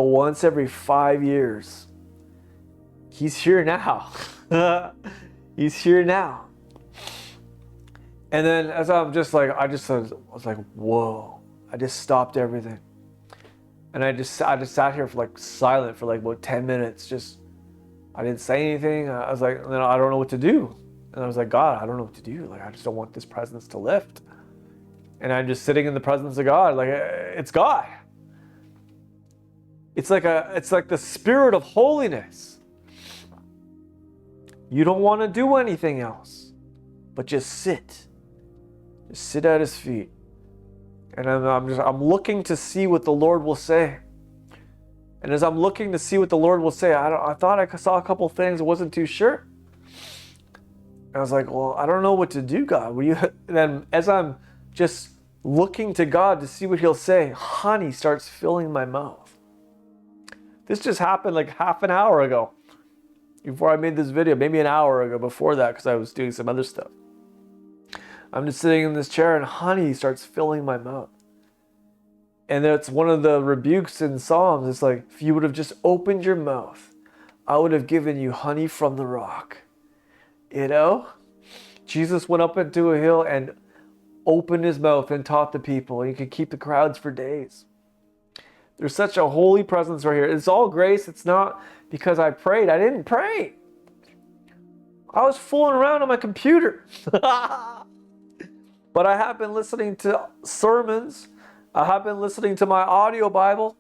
once every 5 years. He's here now. He's here now. And then as I'm just like, I was like, whoa. I just stopped everything. And I just sat here for like silent for like about 10 minutes. I didn't say anything. I was like, I don't know what to do. And I was like, God, I don't know what to do. Like, I just don't want this presence to lift. And I'm just sitting in the presence of God. Like, it's God. It's like the spirit of holiness. You don't want to do anything else, but just sit. Just sit at his feet. And I'm looking to see what the Lord will say. And as I'm looking to see what the Lord will say, I thought I saw a couple things. I wasn't too sure. I was like, well, I don't know what to do, God. And then as I'm just looking to God to see what he'll say, honey starts filling my mouth. This just happened like half an hour ago before I made this video, maybe an hour ago before that, because I was doing some other stuff. I'm just sitting in this chair and honey starts filling my mouth. And that's one of the rebukes in Psalms. It's like, if you would have just opened your mouth, I would have given you honey from the rock. You know? Jesus went up into a hill and opened his mouth and taught the people. He could keep the crowds for days. There's such a holy presence right here. It's all grace. It's not because I prayed. I didn't pray. I was fooling around on my computer. But I have been listening to sermons. I have been listening to my audio Bible.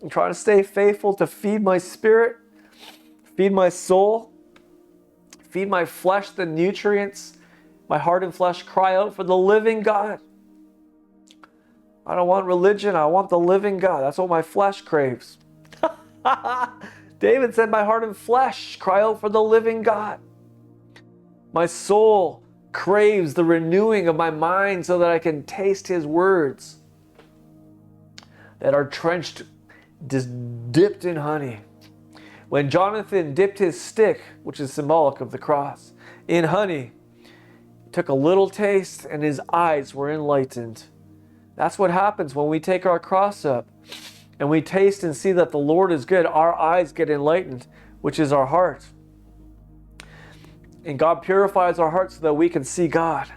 I'm trying to stay faithful to feed my spirit, feed my soul, feed my flesh the nutrients. My heart and flesh cry out for the living God. I don't want religion. I want the living God. That's what my flesh craves. David said, my heart and flesh cry out for the living God. My soul craves the renewing of my mind so that I can taste his words that are trenched, just dipped in honey. When Jonathan dipped his stick, which is symbolic of the cross, in honey, he took a little taste and his eyes were enlightened. That's what happens when we take our cross up and we taste and see that the Lord is good. Our eyes get enlightened, which is our heart. And God purifies our hearts so that we can see God.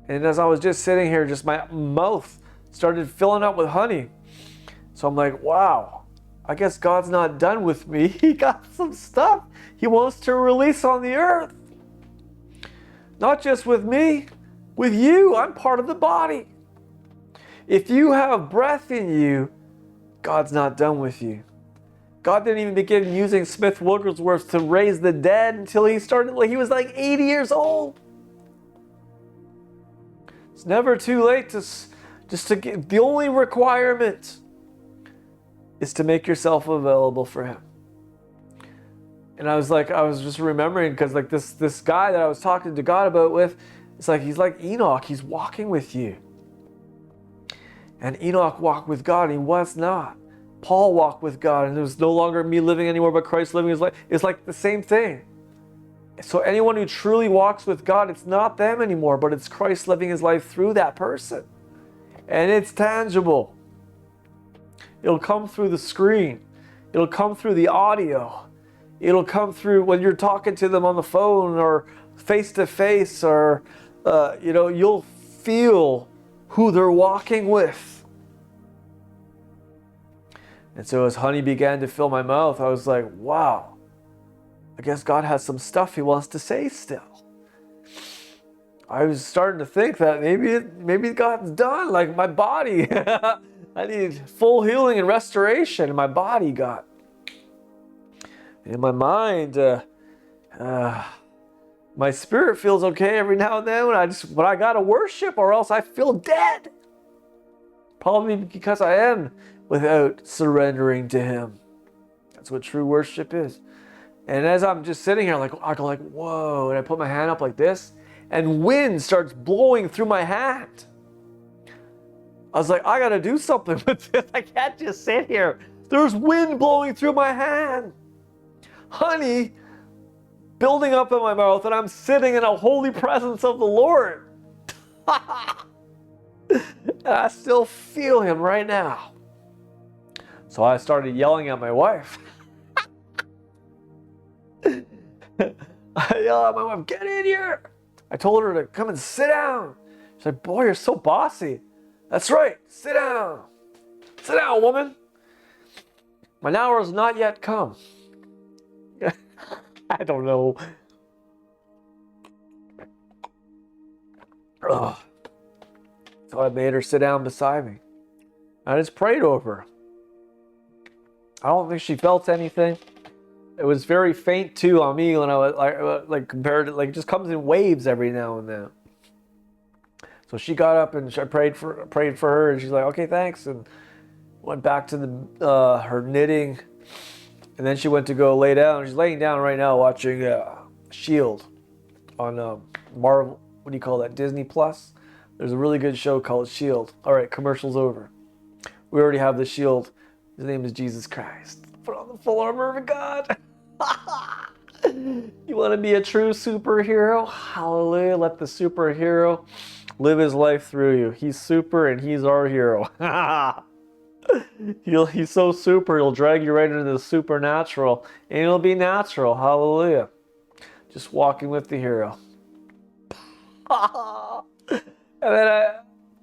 And as I was just sitting here, just my mouth started filling up with honey. So I'm like, wow, I guess God's not done with me. He got some stuff he wants to release on the earth. Not just with me, with you. I'm part of the body. If you have breath in you, God's not done with you. God didn't even begin using Smith Wigglesworth to raise the dead until he was like 80 years old. It's never too late to get, the only requirement is to make yourself available for him. And I was just remembering, because like this guy that I was talking to God about with, it's like he's like Enoch, he's walking with you. And Enoch walked with God, and he was not. Paul walked with God, and it was no longer me living anymore, but Christ living his life. It's like the same thing. So anyone who truly walks with God, it's not them anymore, but it's Christ living his life through that person. And it's tangible. It'll come through the screen. It'll come through the audio. It'll come through when you're talking to them on the phone or face to face, or you'll feel who they're walking with. And so as honey began to fill my mouth, I was like, wow, I guess God has some stuff he wants to say still. I was starting to think that maybe God's done, like my body. I need full healing and restoration in my body, God. In my mind, my spirit feels okay every now and then but I gotta worship or else I feel dead. Probably because I am without surrendering to him. That's what true worship is. And as I'm just sitting here, I go like, whoa, and I put my hand up like this, and wind starts blowing through my hand. I was like, I gotta do something with this. I can't just sit here. There's wind blowing through my hand. Honey building up in my mouth, and I'm sitting in a holy presence of the Lord. And I still feel him right now. So I started yelling at my wife. I yelled at my wife, get in here. I told her to come and sit down. She's like, boy, you're so bossy. That's right, sit down. Sit down, woman. My hour has not yet come. I don't know. Ugh. So I made her sit down beside me. I just prayed over her. I don't think she felt anything. It was very faint too on me when I was like compared to, like, it just comes in waves every now and then. So she got up and I prayed for her, and she's like, okay, thanks, and went back to her knitting, and then she went to go lay down. She's laying down right now watching Shield on Marvel. What do you call that? Disney Plus. There's a really good show called Shield. All right, commercial's over. We already have the Shield. His name is Jesus Christ. Put on the full armor of God. You want to be a true superhero? Hallelujah. Let the superhero live his life through you. He's super and he's our hero. He's so super, he'll drag you right into the supernatural, and it'll be natural. Hallelujah. Just walking with the hero. And then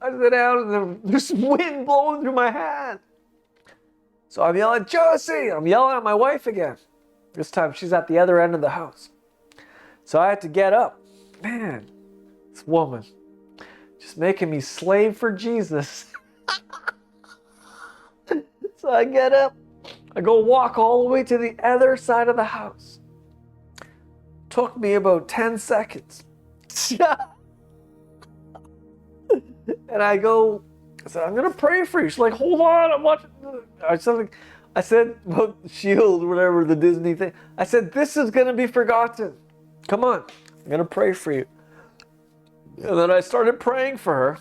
I sit down, and there's wind blowing through my hand. So I'm yelling, Josie! I'm yelling at my wife again. This time she's at the other end of the house. So I had to get up. Man, this woman just making me slave for Jesus. So I get up. I go walk all the way to the other side of the house. Took me about 10 seconds. And I said, I'm going to pray for you. She's like, hold on, I'm watching. I said about the Shield, whatever, the Disney thing. I said, this is going to be forgotten. Come on, I'm going to pray for you. And then I started praying for her.